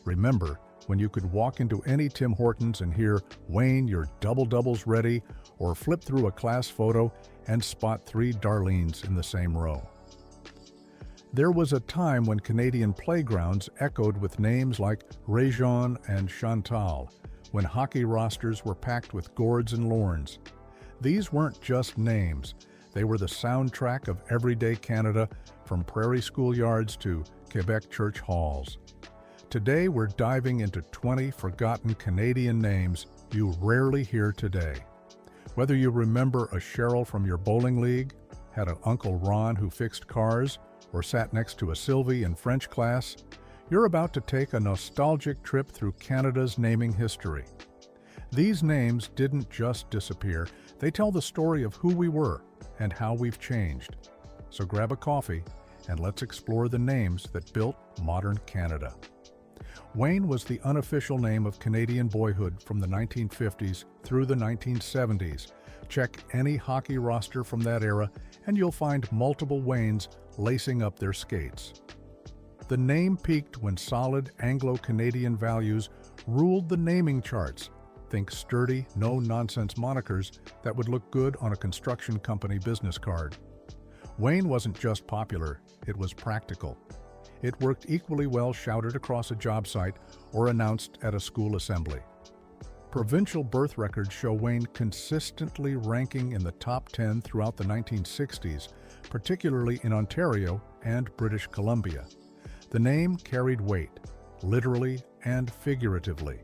Remember when you could walk into any Tim Hortons and hear, "Wayne, your double-doubles ready," or flip through a class photo and spot 3 Darlenes in the same row. There was a time when Canadian playgrounds echoed with names like Réjean and Chantal, when hockey rosters were packed with Gords and Lornes. These weren't just names, they were the soundtrack of everyday Canada, from prairie schoolyards to Quebec church halls. Today we're diving into 20 forgotten Canadian names you rarely hear today. Whether you remember a Cheryl from your bowling league, had an Uncle Ron who fixed cars, or sat next to a Sylvie in French class, you're about to take a nostalgic trip through Canada's naming history. These names didn't just disappear, they tell the story of who we were and how we've changed. So grab a coffee and let's explore the names that built modern Canada. Wayne was the unofficial name of Canadian boyhood from the 1950s through the 1970s. Check any hockey roster from that era and you'll find multiple Waynes lacing up their skates. The name peaked when solid Anglo-Canadian values ruled the naming charts. Think sturdy, no-nonsense monikers that would look good on a construction company business card. Wayne wasn't just popular, it was practical. It worked equally well shouted across a job site or announced at a school assembly. Provincial birth records show Wayne consistently ranking in the top 10 throughout the 1960s, particularly in Ontario and British Columbia. The name carried weight, literally and figuratively.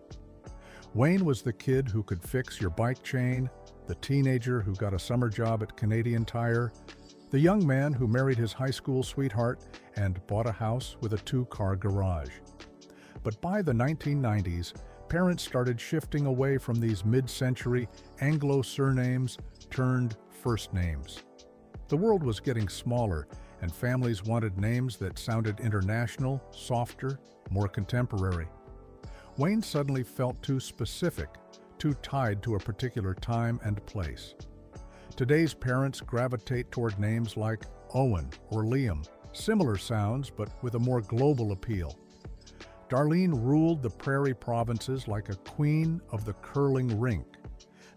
Wayne was the kid who could fix your bike chain, the teenager who got a summer job at Canadian Tire, the young man who married his high school sweetheart and bought a house with a 2-car garage. But by the 1990s, parents started shifting away from these mid-century Anglo surnames turned first names. The world was getting smaller, and families wanted names that sounded international, softer, more contemporary. Wayne suddenly felt too specific, too tied to a particular time and place. Today's parents gravitate toward names like Owen or Liam, similar sounds but with a more global appeal. Darlene ruled the prairie provinces like a queen of the curling rink.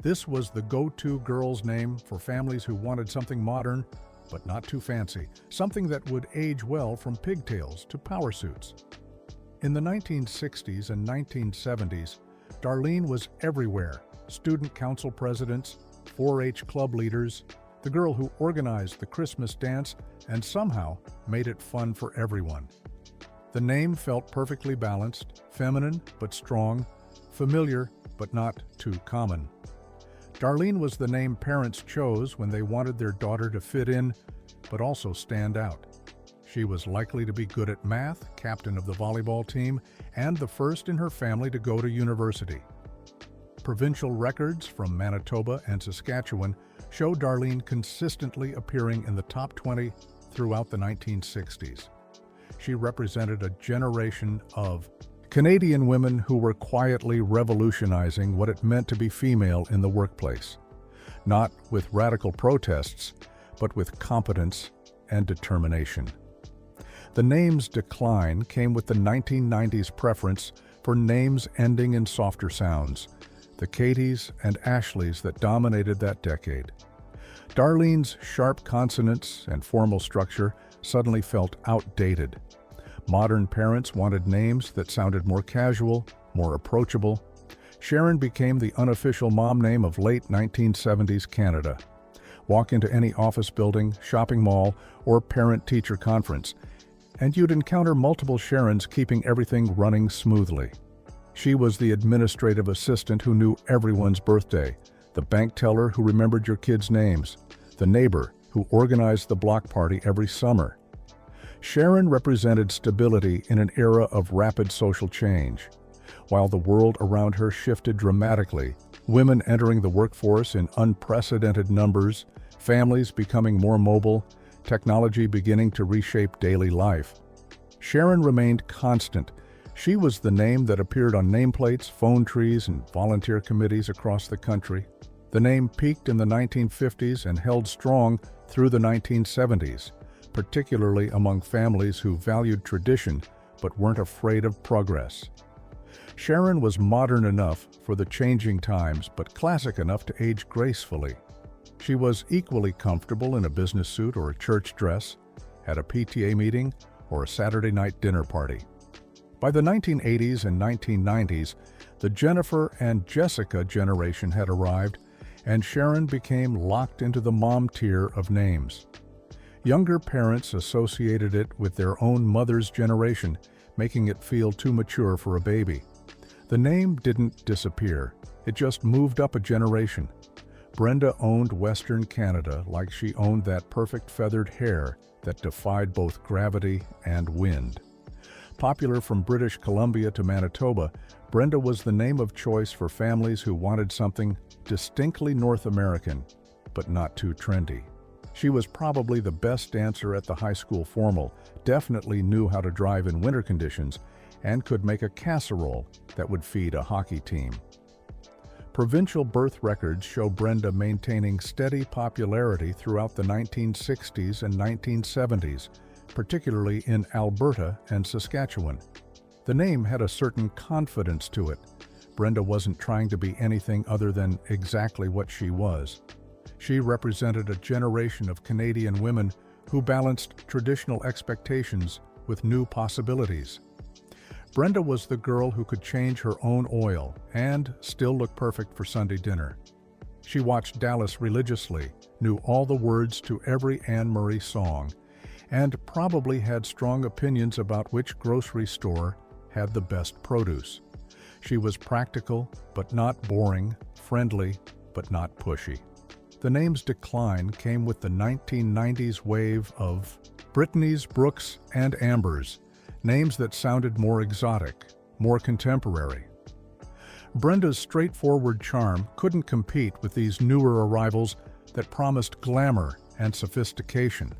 This was the go-to girl's name for families who wanted something modern, but not too fancy, something that would age well from pigtails to power suits. In the 1960s and 1970s, Darlene was everywhere. Student council presidents, 4-H club leaders, the girl who organized the Christmas dance and somehow made it fun for everyone. The name felt perfectly balanced, feminine but strong, familiar but not too common. Darlene was the name parents chose when they wanted their daughter to fit in, but also stand out. She was likely to be good at math, captain of the volleyball team, and the first in her family to go to university. Provincial records from Manitoba and Saskatchewan show Darlene consistently appearing in the top 20 throughout the 1960s. She represented a generation of Canadian women who were quietly revolutionizing what it meant to be female in the workplace, not with radical protests, but with competence and determination. The name's decline came with the 1990s preference for names ending in softer sounds, the Katies and Ashleys that dominated that decade. Darlene's sharp consonants and formal structure suddenly felt outdated. Modern parents wanted names that sounded more casual, more approachable. Sharon became the unofficial mom name of late 1970s Canada. Walk into any office building, shopping mall, or parent-teacher conference, and you'd encounter multiple Sharons keeping everything running smoothly. She was the administrative assistant who knew everyone's birthday, the bank teller who remembered your kids' names, the neighbor who organized the block party every summer. Sharon represented stability in an era of rapid social change. While the world around her shifted dramatically, women entering the workforce in unprecedented numbers, families becoming more mobile, technology beginning to reshape daily life, Sharon remained constant. She was the name that appeared on nameplates, phone trees, and volunteer committees across the country. The name peaked in the 1950s and held strong through the 1970s, particularly among families who valued tradition but weren't afraid of progress. Sharon was modern enough for the changing times, but classic enough to age gracefully. She was equally comfortable in a business suit or a church dress, at a PTA meeting, or a Saturday night dinner party. By the 1980s and 1990s, the Jennifer and Jessica generation had arrived, and Sharon became locked into the mom tier of names. Younger parents associated it with their own mother's generation, making it feel too mature for a baby. The name didn't disappear, it just moved up a generation. Brenda owned Western Canada like she owned that perfect feathered hair that defied both gravity and wind. Popular from British Columbia to Manitoba, Brenda was the name of choice for families who wanted something distinctly North American, but not too trendy. She was probably the best dancer at the high school formal, definitely knew how to drive in winter conditions, and could make a casserole that would feed a hockey team. Provincial birth records show Brenda maintaining steady popularity throughout the 1960s and 1970s, particularly in Alberta and Saskatchewan. The name had a certain confidence to it. Brenda wasn't trying to be anything other than exactly what she was. She represented a generation of Canadian women who balanced traditional expectations with new possibilities. Brenda was the girl who could change her own oil and still look perfect for Sunday dinner. She watched Dallas religiously, knew all the words to every Anne Murray song, and probably had strong opinions about which grocery store had the best produce. She was practical but not boring, friendly but not pushy. The name's decline came with the 1990s wave of Brittany's, Brooks, and Ambers, names that sounded more exotic, more contemporary. Brenda's straightforward charm couldn't compete with these newer arrivals that promised glamour and sophistication.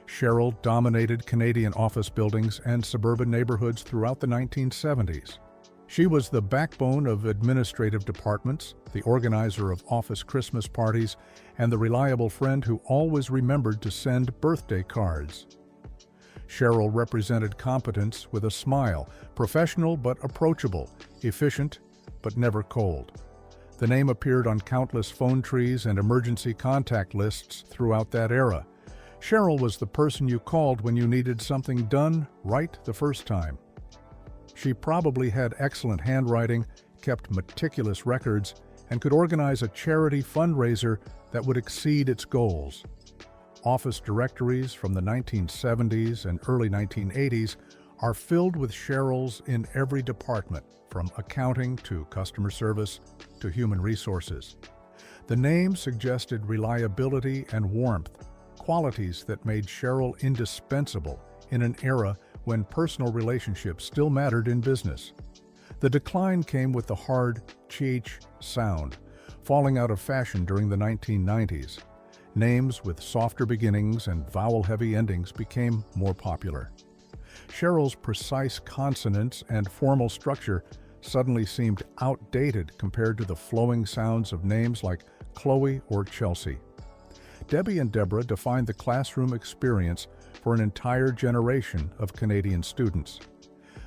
Cheryl dominated Canadian office buildings and suburban neighborhoods throughout the 1970s. She was the backbone of administrative departments, the organizer of office Christmas parties, and the reliable friend who always remembered to send birthday cards. Cheryl represented competence with a smile, professional but approachable, efficient but never cold. The name appeared on countless phone trees and emergency contact lists throughout that era. Cheryl was the person you called when you needed something done right the first time. She probably had excellent handwriting, kept meticulous records, and could organize a charity fundraiser that would exceed its goals. Office directories from the 1970s and early 1980s are filled with Cheryls in every department, from accounting to customer service to human resources. The name suggested reliability and warmth, qualities that made Cheryl indispensable in an era when personal relationships still mattered in business. The decline came with the hard ch sound, falling out of fashion during the 1990s. Names with softer beginnings and vowel-heavy endings became more popular. Cheryl's precise consonants and formal structure suddenly seemed outdated compared to the flowing sounds of names like Chloe or Chelsea. Debbie and Deborah defined the classroom experience for an entire generation of Canadian students.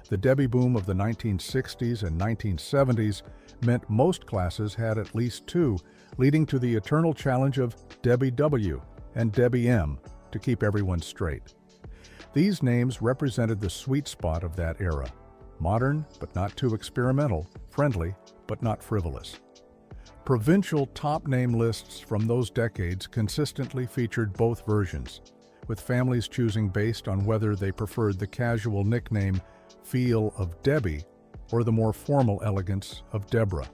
The Debbie boom of the 1960s and 1970s meant most classes had at least two, leading to the eternal challenge of Debbie W. and Debbie M. to keep everyone straight. These names represented the sweet spot of that era. Modern, but not too experimental, friendly, but not frivolous. Provincial top name lists from those decades consistently featured both versions, with families choosing based on whether they preferred the casual nickname feel of Debbie or the more formal elegance of Deborah.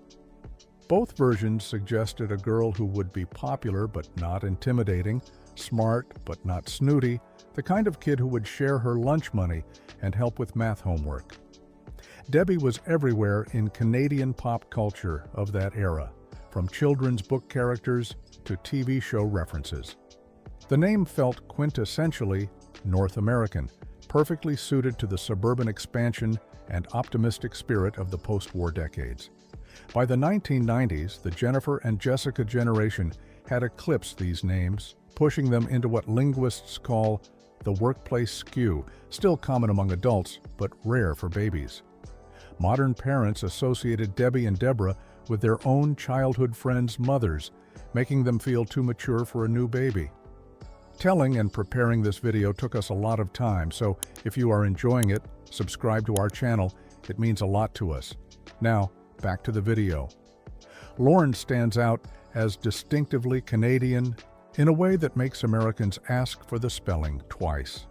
Both versions suggested a girl who would be popular but not intimidating, smart but not snooty, the kind of kid who would share her lunch money and help with math homework. Debbie was everywhere in Canadian pop culture of that era, from children's book characters to TV show references. The name felt quintessentially North American, perfectly suited to the suburban expansion and optimistic spirit of the post-war decades. By the 1990s, the Jennifer and Jessica generation had eclipsed these names, pushing them into what linguists call the workplace skew, still common among adults, but rare for babies. Modern parents associated Debbie and Deborah with their own childhood friends' mothers, making them feel too mature for a new baby. Telling and preparing this video took us a lot of time, so if you are enjoying it, subscribe to our channel. It means a lot to us. Now, back to the video. Lorne stands out as distinctively Canadian in a way that makes Americans ask for the spelling twice.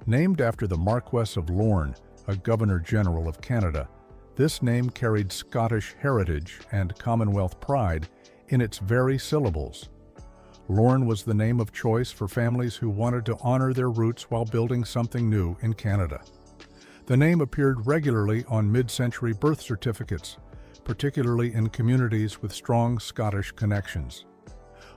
Named after the Marquess of Lorne, a Governor-General of Canada, this name carried Scottish heritage and Commonwealth pride in its very syllables. Lorne was the name of choice for families who wanted to honor their roots while building something new in Canada. The name appeared regularly on mid-century birth certificates, particularly in communities with strong Scottish connections.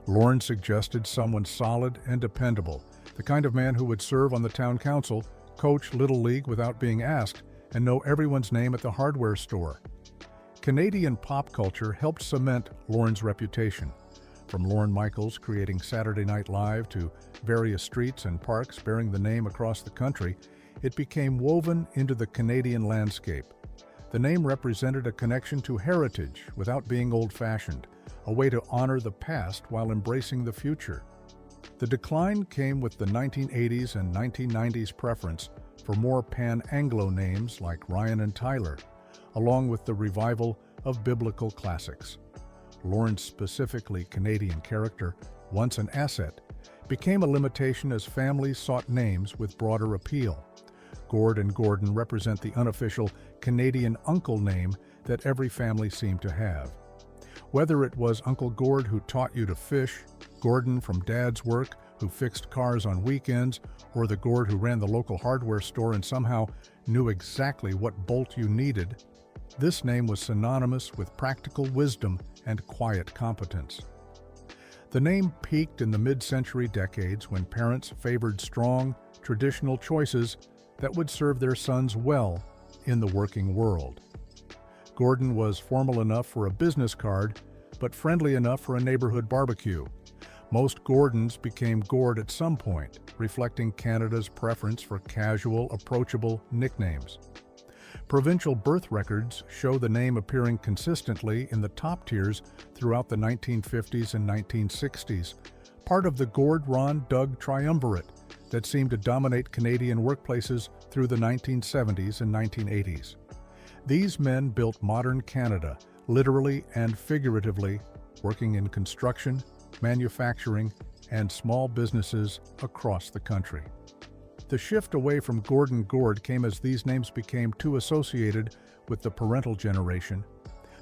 Lorne suggested someone solid and dependable, the kind of man who would serve on the town council, coach Little League without being asked, and know everyone's name at the hardware store. Canadian pop culture helped cement Lorne's reputation. From Lorne Michaels creating Saturday Night Live to various streets and parks bearing the name across the country, it became woven into the Canadian landscape. The name represented a connection to heritage without being old-fashioned, a way to honor the past while embracing the future. The decline came with the 1980s and 1990s preference for more pan-Anglo names like Ryan and Tyler, along with the revival of biblical classics. Lorne's specifically Canadian character, once an asset, became a limitation as families sought names with broader appeal. Gord and Gordon represent the unofficial Canadian uncle name that every family seemed to have. Whether it was Uncle Gord who taught you to fish, Gordon from Dad's work who fixed cars on weekends, or the Gord who ran the local hardware store and somehow knew exactly what bolt you needed, this name was synonymous with practical wisdom and quiet competence. The name peaked in the mid-century decades when parents favored strong, traditional choices that would serve their sons well in the working world. Gordon was formal enough for a business card, but friendly enough for a neighborhood barbecue. Most Gordons became Gord at some point, reflecting Canada's preference for casual, approachable nicknames. Provincial birth records show the name appearing consistently in the top tiers throughout the 1950s and 1960s, part of the Gord-Ron-Doug triumvirate that seemed to dominate Canadian workplaces through the 1970s and 1980s. These men built modern Canada, literally and figuratively, working in construction, manufacturing, and small businesses across the country. The shift away from Gordon Gord came as these names became too associated with the parental generation.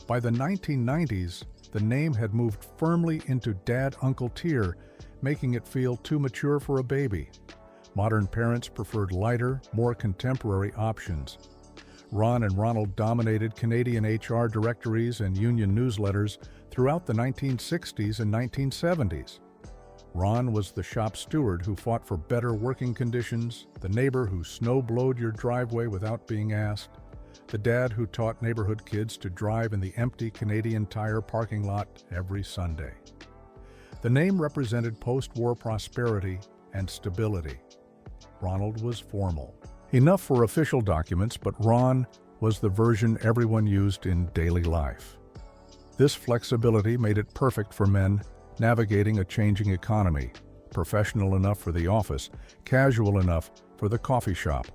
By the 1990s, the name had moved firmly into dad-uncle tier, making it feel too mature for a baby. Modern parents preferred lighter, more contemporary options. Ron and Ronald dominated Canadian HR directories and union newsletters throughout the 1960s and 1970s. Ron was the shop steward who fought for better working conditions, the neighbor who snow-blowed your driveway without being asked, the dad who taught neighborhood kids to drive in the empty Canadian Tire parking lot every Sunday. The name represented post-war prosperity and stability. Ronald was formal. Enough for official documents, but Ron was the version everyone used in daily life. This flexibility made it perfect for men navigating a changing economy, professional enough for the office, casual enough for the coffee shop.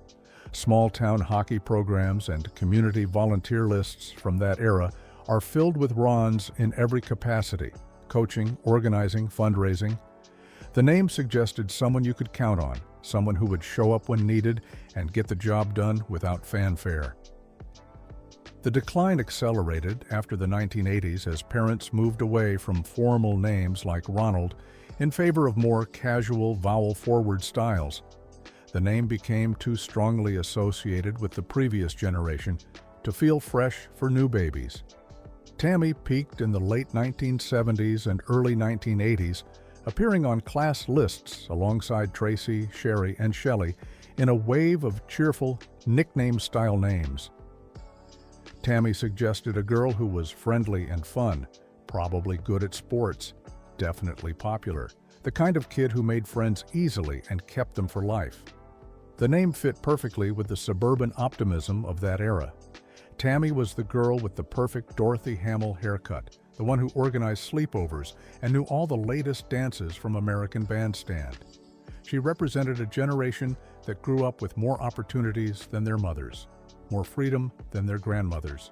Small-town hockey programs and community volunteer lists from that era are filled with Rons in every capacity: coaching, organizing, fundraising. The name suggested someone you could count on, someone who would show up when needed and get the job done without fanfare. The decline accelerated after the 1980s as parents moved away from formal names like Ronald in favor of more casual, vowel-forward styles. The name became too strongly associated with the previous generation to feel fresh for new babies. Tammy peaked in the late 1970s and early 1980s, appearing on class lists alongside Tracy, Sherry, and Shelley in a wave of cheerful, nickname-style names. Tammy suggested a girl who was friendly and fun, probably good at sports, definitely popular, the kind of kid who made friends easily and kept them for life. The name fit perfectly with the suburban optimism of that era. Tammy was the girl with the perfect Dorothy Hamill haircut, the one who organized sleepovers and knew all the latest dances from American Bandstand. She represented a generation that grew up with more opportunities than their mothers, more freedom than their grandmothers.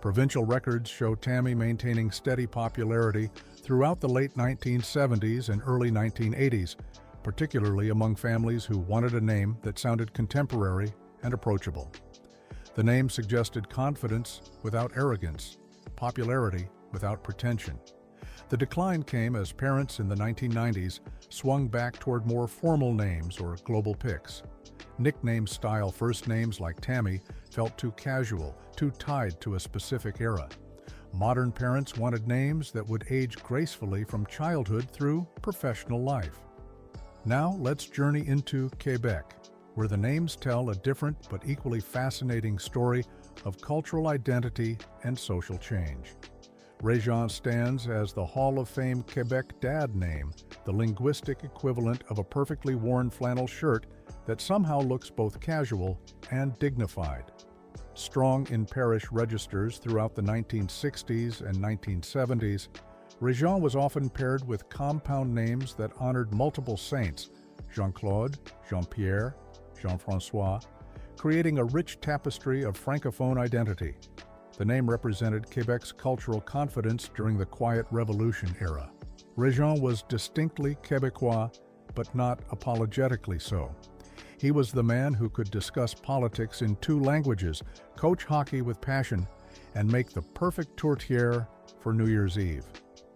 Provincial records show Tammy maintaining steady popularity throughout the late 1970s and early 1980s, particularly among families who wanted a name that sounded contemporary and approachable. The name suggested confidence without arrogance, popularity without pretension. The decline came as parents in the 1990s swung back toward more formal names or global picks. Nickname-style first names like Tammy felt too casual, too tied to a specific era. Modern parents wanted names that would age gracefully from childhood through professional life. Now let's journey into Quebec, where the names tell a different but equally fascinating story of cultural identity and social change. Réjean stands as the Hall of Fame Quebec dad name, the linguistic equivalent of a perfectly worn flannel shirt that somehow looks both casual and dignified. Strong in parish registers throughout the 1960s and 1970s, Réjean was often paired with compound names that honored multiple saints, Jean-Claude, Jean-Pierre, Jean-François, creating a rich tapestry of Francophone identity. The name represented Quebec's cultural confidence during the Quiet Revolution era. Réjean was distinctly Québécois, but not apologetically so. He was the man who could discuss politics in two languages, coach hockey with passion, and make the perfect tourtière for New Year's Eve.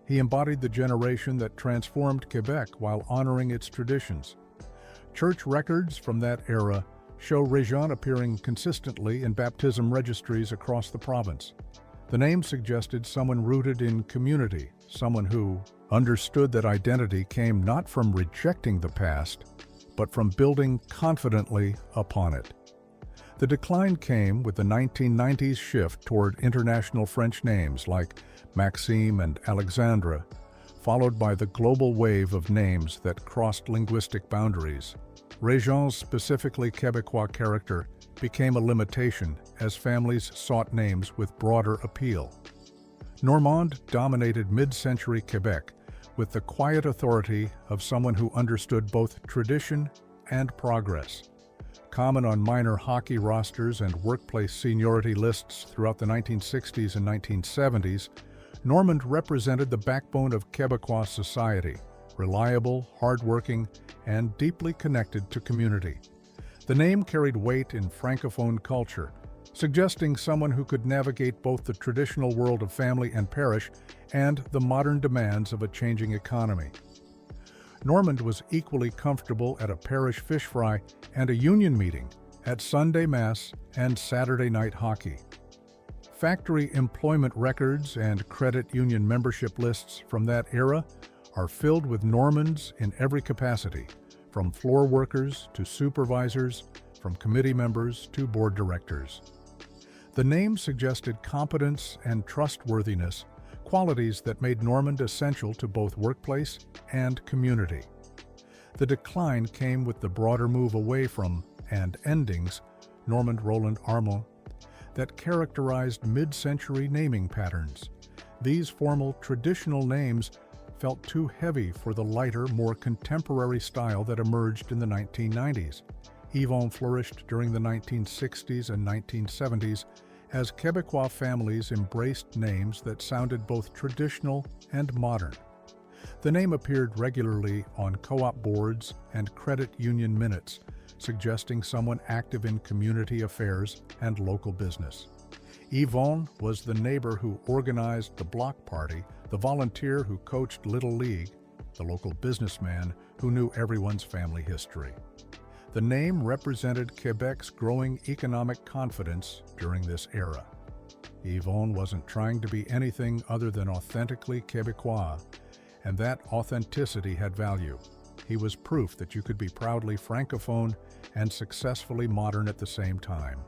He embodied the generation that transformed Quebec while honoring its traditions. Church records from that era show Réjean appearing consistently in baptism registries across the province. The name suggested someone rooted in community, someone who understood that identity came not from rejecting the past, but from building confidently upon it. The decline came with the 1990s shift toward international French names like Maxime and Alexandre, followed by the global wave of names that crossed linguistic boundaries. Réjean's specifically Québécois character became a limitation as families sought names with broader appeal. Normand dominated mid-century Quebec with the quiet authority of someone who understood both tradition and progress. Common on minor hockey rosters and workplace seniority lists throughout the 1960s and 1970s, Normand represented the backbone of Quebecois society, reliable, hardworking, and deeply connected to community. The name carried weight in Francophone culture, suggesting someone who could navigate both the traditional world of family and parish and the modern demands of a changing economy. Normand was equally comfortable at a parish fish fry and a union meeting, at Sunday Mass and Saturday night hockey. Factory employment records and credit union membership lists from that era are filled with Normands in every capacity, from floor workers to supervisors, from committee members to board directors. The name suggested competence and trustworthiness, qualities that made Normand essential to both workplace and community. The decline came with the broader move away from, and endings, Normand Roland Armand, that characterized mid-century naming patterns. These formal, traditional names felt too heavy for the lighter, more contemporary style that emerged in the 1990s. Ivonne flourished during the 1960s and 1970s as Quebecois families embraced names that sounded both traditional and modern. The name appeared regularly on co-op boards and credit union minutes, suggesting someone active in community affairs and local business. Ivonne was the neighbor who organized the block party, the volunteer who coached Little League, the local businessman who knew everyone's family history. The name represented Quebec's growing economic confidence during this era. Ivonne wasn't trying to be anything other than authentically Québécois, and that authenticity had value. He was proof that you could be proudly Francophone and successfully modern at the same time.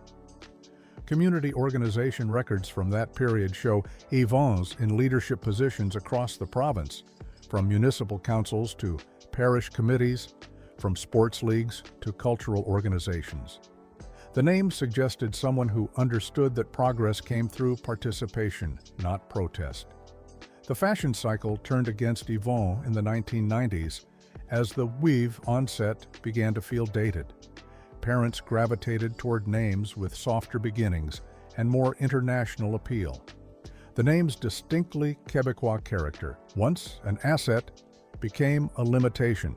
Community organization records from that period show Yvonnes in leadership positions across the province, from municipal councils to parish committees, from sports leagues to cultural organizations. The name suggested someone who understood that progress came through participation, not protest. The fashion cycle turned against Ivonne in the 1990s as the weave onset began to feel dated. Parents gravitated toward names with softer beginnings and more international appeal. The name's distinctly Quebecois character, once an asset, became a limitation.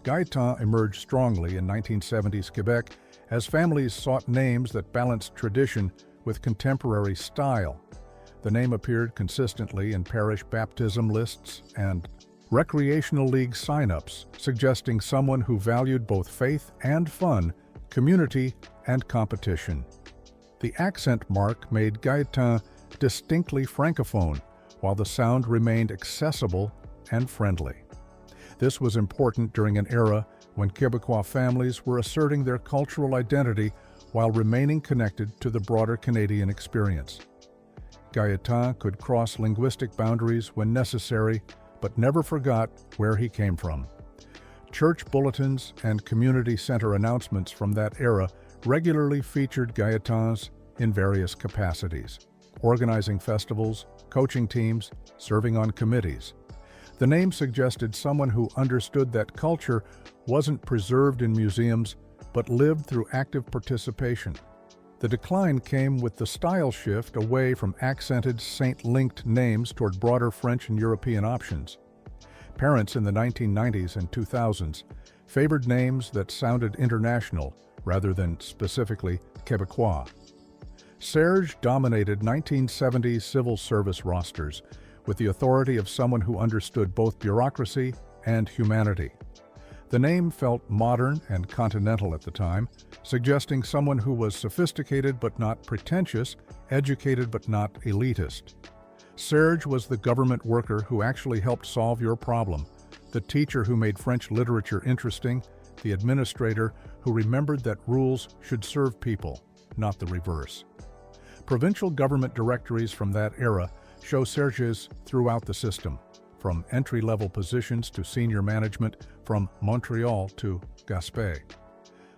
Gaetan emerged strongly in 1970s Quebec as families sought names that balanced tradition with contemporary style. The name appeared consistently in parish baptism lists and recreational league sign-ups, suggesting someone who valued both faith and fun, community and competition. The accent mark made Gaetan distinctly francophone, while the sound remained accessible and friendly. This was important during an era when Quebecois families were asserting their cultural identity while remaining connected to the broader Canadian experience. Gaetan could cross linguistic boundaries when necessary, but never forgot where he came from. Church bulletins and community center announcements from that era regularly featured Gaetans in various capacities, organizing festivals, coaching teams, serving on committees. The name suggested someone who understood that culture wasn't preserved in museums, but lived through active participation. The decline came with the style shift away from accented saint-linked names toward broader French and European options. Parents in the 1990s and 2000s favored names that sounded international rather than specifically Quebecois. Serge dominated 1970s civil service rosters with the authority of someone who understood both bureaucracy and humanity. The name felt modern and continental at the time, suggesting someone who was sophisticated but not pretentious, educated but not elitist. Serge was the government worker who actually helped solve your problem, the teacher who made French literature interesting, the administrator who remembered that rules should serve people, not the reverse. Provincial government directories from that era show Serges throughout the system, from entry-level positions to senior management, from Montreal to Gaspé.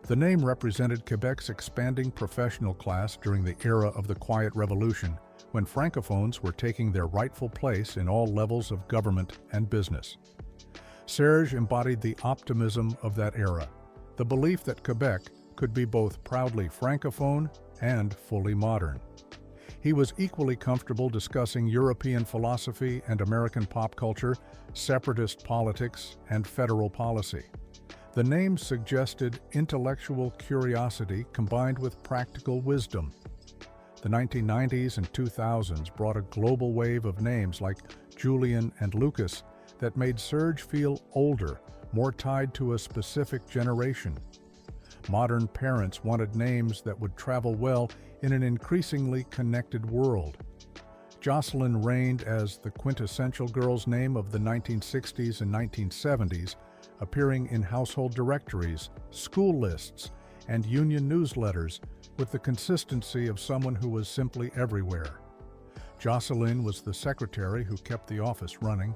The name represented Quebec's expanding professional class during the era of the Quiet Revolution, when Francophones were taking their rightful place in all levels of government and business. Serge embodied the optimism of that era, the belief that Quebec could be both proudly Francophone and fully modern. He was equally comfortable discussing European philosophy and American pop culture, separatist politics, and federal policy. The name suggested intellectual curiosity combined with practical wisdom. The 1990s and 2000s brought a global wave of names like Julian and Lucas that made Serge feel older, more tied to a specific generation. Modern parents wanted names that would travel well in an increasingly connected world. Jocelyn reigned as the quintessential girl's name of the 1960s and 1970s, appearing in household directories, school lists, and union newsletters with the consistency of someone who was simply everywhere. Jocelyn was the secretary who kept the office running,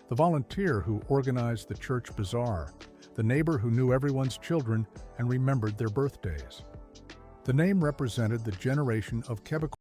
the volunteer who organized the church bazaar, the neighbor who knew everyone's children and remembered their birthdays. The name represented the generation of Quebec